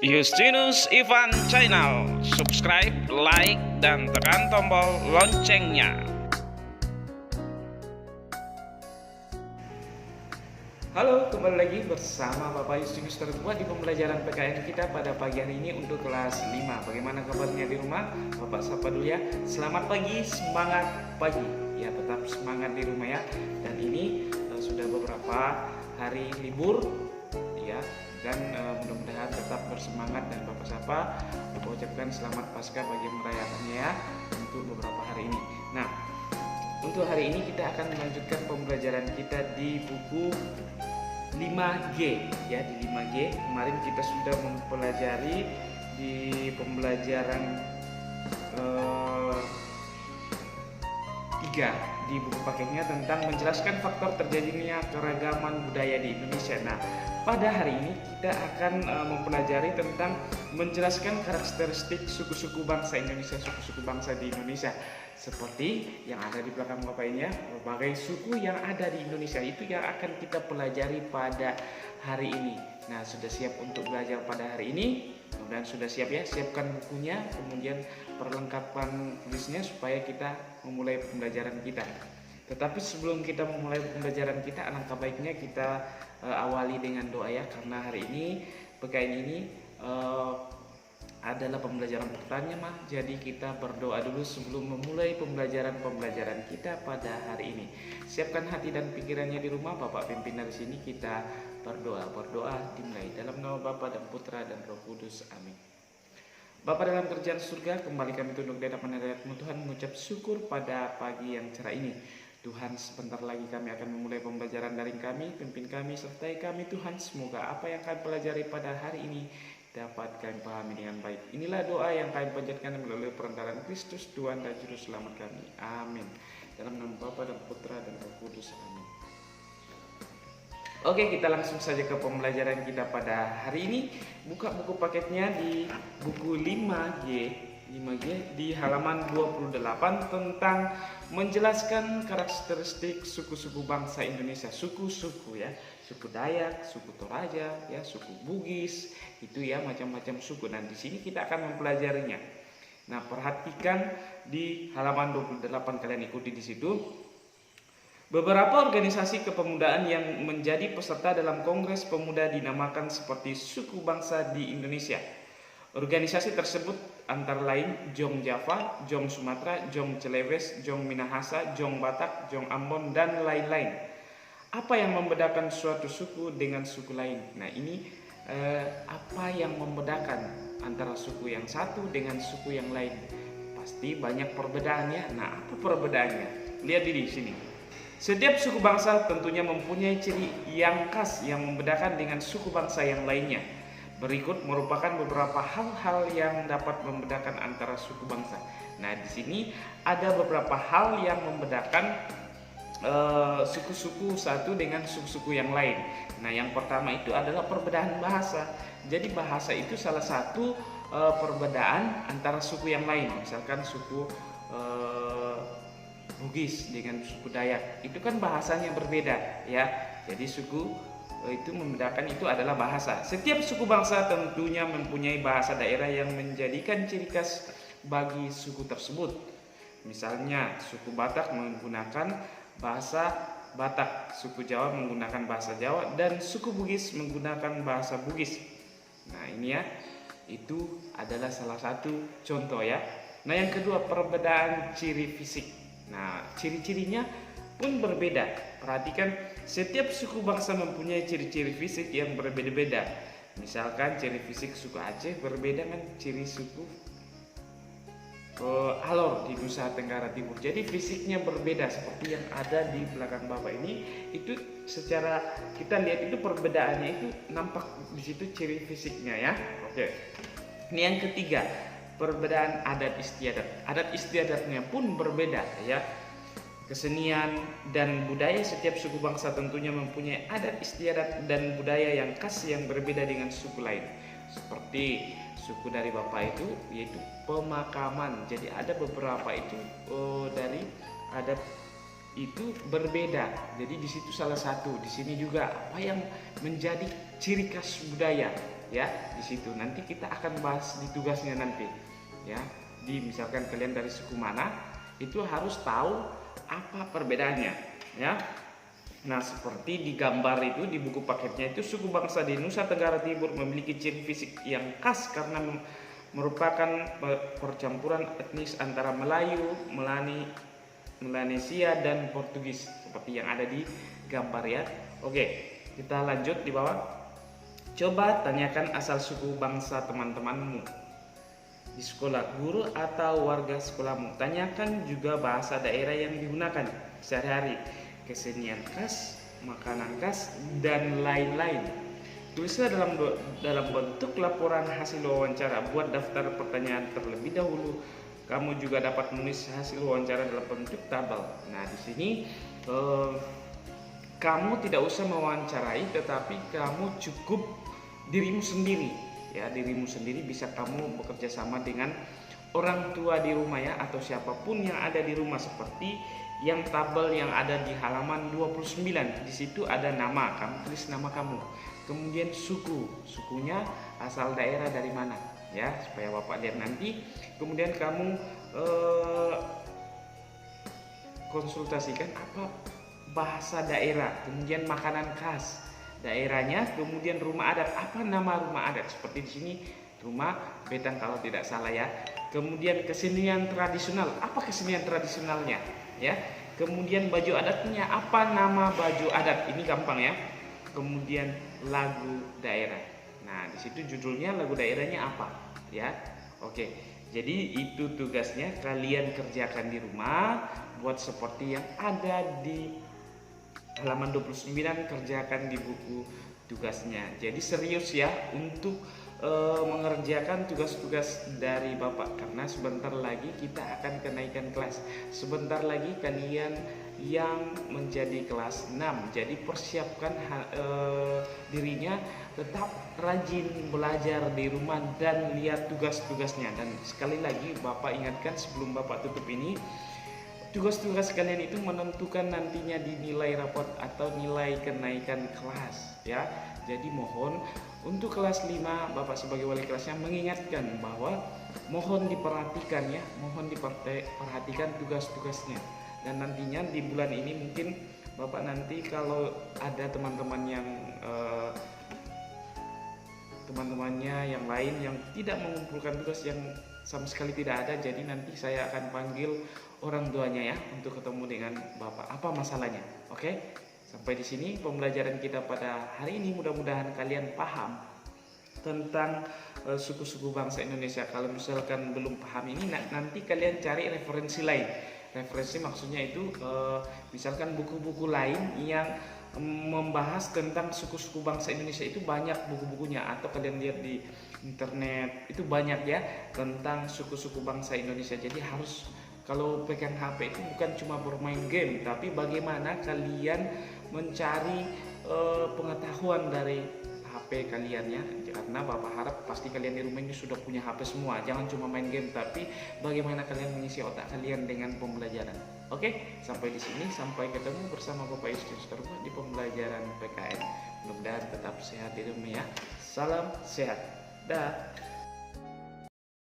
Justinus Ivan Channel. Subscribe, like, dan tekan tombol loncengnya. Halo, kembali lagi bersama Bapak Justinus terbuat di pembelajaran PKN kita pada pagi hari ini untuk kelas 5. Bagaimana kabarnya di rumah? Bapak sapa dulu ya. Selamat pagi, semangat pagi. Ya, tetap semangat di rumah ya. Dan ini sudah beberapa hari libur ya. Dan mudah-mudahan tetap bersemangat, dan Bapak sapa ucapkan selamat Paskah bagi yang merayakannya ya untuk beberapa hari ini. Nah, untuk hari ini kita akan melanjutkan pembelajaran kita di buku 5G ya, di 5G. Kemarin kita sudah mempelajari di pembelajaran 3 di buku paketnya tentang menjelaskan faktor terjadinya keragaman budaya di Indonesia. Nah, pada hari ini kita akan mempelajari tentang menjelaskan karakteristik suku-suku bangsa Indonesia, suku-suku bangsa di Indonesia. Seperti yang ada di belakang Bapak ini ya, berbagai suku yang ada di Indonesia itu yang akan kita pelajari pada hari ini. Nah, sudah siap untuk belajar pada hari ini? Mudah-mudahan sudah siap ya. Siapkan bukunya, kemudian perlengkapan tulisnya supaya kita memulai pembelajaran kita. Tetapi sebelum kita memulai pembelajaran kita, alangkah baiknya kita awali dengan doa ya, karena hari ini PKN ini adalah pembelajaran pertama. Jadi kita berdoa dulu sebelum memulai pembelajaran kita pada hari ini. Siapkan hati dan pikirannya di rumah. Bapak pimpin dari sini, kita berdoa dimulai dalam nama Bapa dan Putra dan Roh Kudus. Amin. Bapa dalam kerjaan surga, kembali kami tunduk di hadapan hadirat-Mu Tuhan, mengucap syukur pada pagi yang cerah ini. Tuhan, sebentar lagi kami akan memulai pembelajaran daring kami. Pimpin kami, sertai kami Tuhan. Semoga apa yang kami pelajari pada hari ini dapat kami pahami dengan baik. Inilah doa yang kami panjatkan melalui perantaraan Kristus, Tuhan dan Juru Selamat kami. Amin. Dalam nama Bapa dan Putra dan Roh Kudus. Amin. Oke, kita langsung saja ke pembelajaran kita pada hari ini. Buka buku paketnya di buku 5G di halaman 28 tentang menjelaskan karakteristik suku-suku bangsa Indonesia. Suku-suku ya, suku Dayak, suku Toraja ya, suku Bugis, itu ya, macam-macam suku. Dan di sini kita akan mempelajarinya. Nah, perhatikan di halaman 28, kalian ikuti di situ. Beberapa organisasi kepemudaan yang menjadi peserta dalam Kongres Pemuda dinamakan seperti suku bangsa di Indonesia. Organisasi tersebut antara lain Jong Java, Jong Sumatera, Jong Celebes, Jong Minahasa, Jong Batak, Jong Ambon, dan lain-lain. Apa yang membedakan suatu suku dengan suku lain? Nah, ini apa yang membedakan antara suku yang satu dengan suku yang lain? Pasti banyak perbedaannya. Nah, apa perbedaannya? Lihat di sini. Setiap suku bangsa tentunya mempunyai ciri yang khas yang membedakan dengan suku bangsa yang lainnya. Berikut merupakan beberapa hal-hal yang dapat membedakan antara suku bangsa. Nah, di sini ada beberapa hal yang membedakan suku-suku satu dengan suku-suku yang lain. Nah, yang pertama itu adalah perbedaan bahasa. Jadi bahasa itu salah satu perbedaan antara suku yang lain. Misalkan suku Bugis dengan suku Dayak, itu kan bahasanya berbeda ya. Jadi suku itu membedakan itu adalah bahasa. Setiap suku bangsa tentunya mempunyai bahasa daerah yang menjadikan ciri khas bagi suku tersebut. Misalnya suku Batak menggunakan bahasa Batak, suku Jawa menggunakan bahasa Jawa, dan suku Bugis menggunakan bahasa Bugis. Nah, ini ya, itu adalah salah satu contoh ya. Nah, yang kedua, perbedaan ciri fisik. Nah, ciri-cirinya pun berbeda. Perhatikan, setiap suku bangsa mempunyai ciri-ciri fisik yang berbeda-beda. Misalkan ciri fisik suku Aceh berbeda dengan ciri suku Alor di Nusa Tenggara Timur. Jadi fisiknya berbeda seperti yang ada di belakang Bapak ini. Itu secara kita lihat itu perbedaannya itu nampak di situ ciri fisiknya ya. Oke. Ini yang ketiga, perbedaan adat istiadat. Adat istiadatnya pun berbeda ya. Kesenian dan budaya setiap suku bangsa tentunya mempunyai adat istiadat dan budaya yang khas yang berbeda dengan suku lain. Seperti suku dari Bapak itu yaitu pemakaman. Jadi ada beberapa itu dari adat itu berbeda. Jadi di situ salah satu. Di sini juga apa yang menjadi ciri khas budaya. ya di situ. Nanti kita akan bahas di tugasnya nanti ya. Di misalkan kalian dari suku mana, itu harus tahu apa perbedaannya ya. Nah, seperti di gambar itu di buku paketnya itu, suku bangsa di Nusa Tenggara Timur memiliki ciri fisik yang khas karena merupakan percampuran etnis antara Melayu, Melanesia dan Portugis seperti yang ada di gambar ya. Oke, kita lanjut di bawah. Coba tanyakan asal suku bangsa teman-temanmu di sekolah, guru atau warga sekolahmu. Tanyakan juga bahasa daerah yang digunakan sehari-hari, kesenian khas, makanan khas, dan lain-lain. Tulislah dalam bentuk laporan hasil wawancara. Buat daftar pertanyaan terlebih dahulu. Kamu juga dapat menulis hasil wawancara dalam bentuk tabel. Nah, di sini kamu tidak usah mewawancarai, tetapi kamu cukup dirimu sendiri ya. Dirimu sendiri bisa kamu bekerja sama dengan orang tua di rumah ya, atau siapapun yang ada di rumah, seperti yang tabel yang ada di halaman 29. Di situ ada nama, kamu tulis nama kamu. Kemudian sukunya asal daerah dari mana ya, supaya Bapak lihat nanti. Kemudian kamu konsultasikan apa bahasa daerah, kemudian makanan khas daerahnya, kemudian rumah adat, apa nama rumah adat, seperti di sini rumah Betang kalau tidak salah ya. Kemudian kesenian tradisional, apa kesenian tradisionalnya ya. Kemudian baju adatnya, apa nama baju adat, ini gampang ya. Kemudian lagu daerah. Nah, di situ judulnya lagu daerahnya apa ya. Oke, jadi itu tugasnya, kalian kerjakan di rumah, buat seperti yang ada di halaman 29, kerjakan di buku tugasnya. Jadi serius ya untuk mengerjakan tugas-tugas dari Bapak, karena sebentar lagi kita akan kenaikan kelas. Sebentar lagi kalian yang menjadi kelas 6. Jadi persiapkan dirinya, tetap rajin belajar di rumah dan lihat tugas-tugasnya. Dan sekali lagi Bapak ingatkan sebelum Bapak tutup ini, tugas-tugas kalian itu menentukan nantinya di nilai rapot atau nilai kenaikan kelas ya. Jadi mohon untuk kelas 5 Bapak sebagai wali kelasnya mengingatkan bahwa mohon diperhatikan ya, mohon diperhatikan tugas-tugasnya. Dan nantinya di bulan ini mungkin Bapak nanti kalau ada temantemannya yang lain yang tidak mengumpulkan tugas, yang sama sekali tidak ada, jadi nanti saya akan panggil orang tuanya ya untuk ketemu dengan Bapak. Apa masalahnya? Oke? Sampai di sini pembelajaran kita pada hari ini. Mudah-mudahan kalian paham tentang suku-suku bangsa Indonesia. Kalau misalkan belum paham ini, nanti kalian cari referensi lain. Referensi maksudnya itu misalkan buku-buku lain yang membahas tentang suku-suku bangsa Indonesia, itu banyak buku-bukunya, atau kalian lihat di internet itu banyak ya tentang suku-suku bangsa Indonesia. Jadi harus, kalau pegang HP itu bukan cuma bermain game, tapi bagaimana kalian mencari pengetahuan dari HP kalian ya. Karena Bapak harap pasti kalian di rumah ini sudah punya HP semua. Jangan cuma main game, tapi bagaimana kalian mengisi otak kalian dengan pembelajaran. Oke, sampai di sini, sampai ketemu bersama Bapak Yustius Terba di pembelajaran PKN. Mudah-mudahan tetap sehat di rumah ya. Salam sehat. Dah.